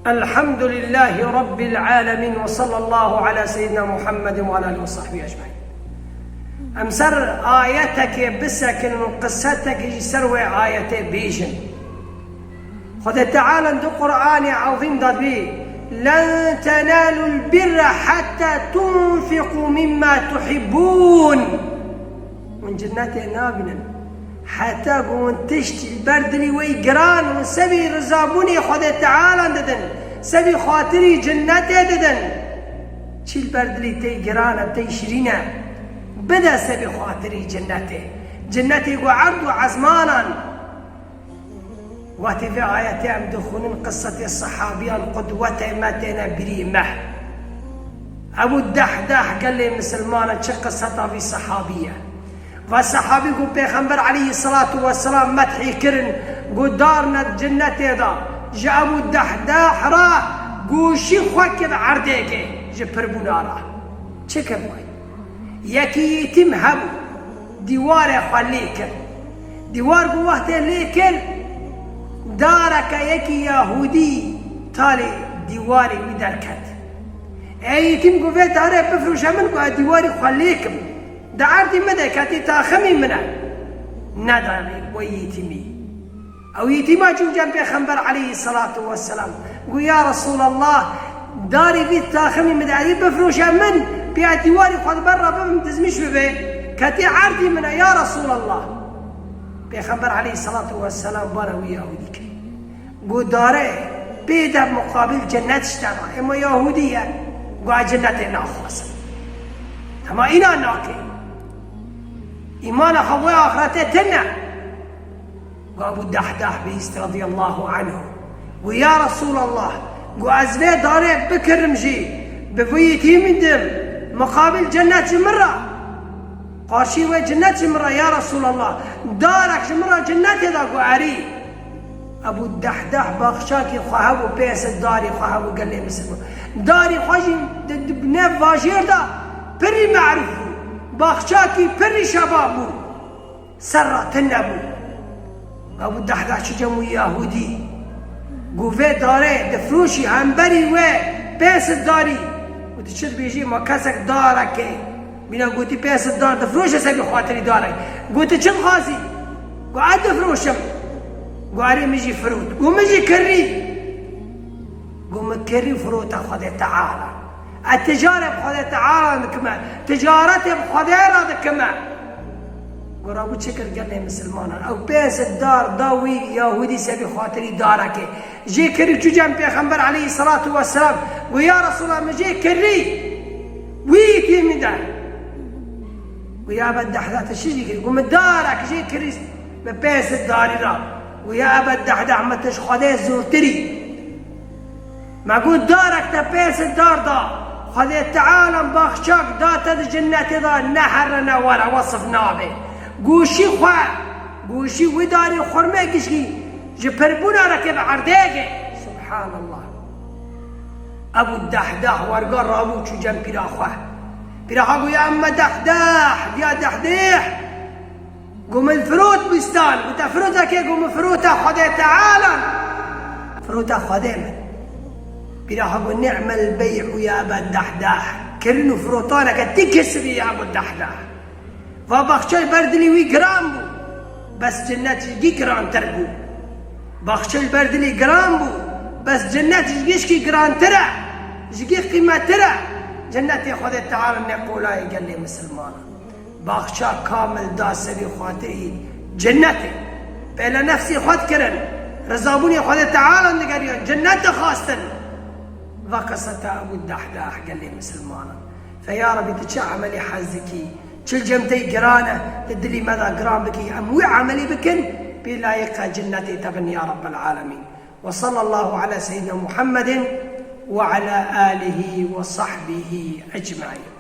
الحمد لله رب العالمين، وصلى الله على سيدنا محمد وعلى آله وصحبه أجمعين. أمسر آياتك بسكن قصتك يسروي آياتي بيجن خذ تعالى دو قرآن عظيم ضد بيه لن تنالوا البر حتى تنفقوا مما تحبون من جنات نابنا حتى قون تشتي البردلي ويقران وسبي رزابوني خذ تعالى ددن سبي خاطري جناتي ددن شي البردلي تي قران تي شرينا بدا سبي خاطري جناتي وعرض وعزمانا واتي في آياتهم دخولن قصة الصحابية القدوة ماتنا بريمة أبو الدحداح قال لي مسلمانا شق قصتها في صحابية والصحابي قل بيغمبر عليه الصلاة والسلام مدحي كرن قل دارنا جنتي دا جاء أبو الدحداح راه قل شي خوكب عرديك جبربونا راه شكر ماي يكي يتم هبو ديوار خليك ديوار قوته ليكل دارك يكي يهودي تالي ديواري ودركت اي يتم قوة داري بفروش من قوة ديواري خليكم دعارتي مدى كاتي تاخمي منا نداري ويتمي او يتما جو جنبي خنبر عليه الصلاة والسلام قو يا رسول الله داري بيت تاخمي مدى بفروش من بيا ديواري خد برا بهم تزمش ببي كاتي عارتي منا يا رسول الله بيخبر عليه الصلاة والسلام بارا ويهوديك قو داره بيدا مقابل جنات اشتغل اما يهودية قو جنات ناخوص تما انا ناكي ايمان خوي اخرته تنا قو ابو الدحداح بيست رضي الله عنه ويا رسول الله قو ازلي داره بكرمجي بفويتي من دم مقابل جنات مرة قاشي وجنات مرة يا رسول الله دارك مرة جنات ذاك عري أبو الدحداح بخشاكي خهبو بيس الداري خهبو قال لي مسلم داري خاجي بناف فاجير دا بري معرفو بخشاكي بري شبابو سرة النبو أبو الدحداح شجمو يهودي قوفي داري دفروشي همبري و بيس الداري وتشد بيجي مكاسك دارك بنا قوتي بيس الدار دفروش سبي خاطري داري قوتي شن خاصي قاعد دفروشم قاري مجي فروت قوم مجي كري قوم كري فروت خذ تعالى التجارة بخذ تعالى كما تجارتي بخذ هذا كما قرا ابو شكر قال لي مسلمان او بيس الدار داوي يهودي سبي خاطري دارك جي كري شو جنب بيغمبر عليه الصلاة والسلام ويا رسول الله مجي كري ويتي من دار ويا أبا الدحداح تشجي قوم دارك جي كريس ببيس الداري را ويا أبا الدحداح ما تشخدي زورتري ما قول دارك تبيس الدار دا خذي تعالى باخشاك دا تد جناتي دا نحرنا ولا وصفنا به قوشي خواه قوشي وداري خرمي كشكي جبربونا ركب عرديك سبحان الله أبو الدحداح ورقار رابو شو جنبي را خواه بيراحوا يا أما دحداح يا دحديح قوم الفروت بستان قلت فروتك قوم فروتها خذي تعالى فروتها خذي من بيراحوا نعم البيع يا أبا الدحداح كرنوا فروتانك تكسبي يا أبو الدحداح فبخشي بردلي ويقرامبو بس جنات يجي قران تربو بخشي بردلي قرامبو بس جنات يجيشكي قران ترى يجي قيمة ترى جنتي خذ تعالى نقول قال لي مسلمان باخشا كامل داسبي خاطري جنتي بلا نفسي خذ كرن رزابوني خذ تعالى نقريون جنتي خاصة وقصة أبو الدحداح قال لي مسلمان فيا ربي تشا عملي حزكي شل جمتي قرانه تدري ماذا قران بكي أموي عملي بكن بلايقة جنتي تبن يا رب العالمين. وصلى الله على سيدنا محمد وعلى آله وصحبه أجمعين.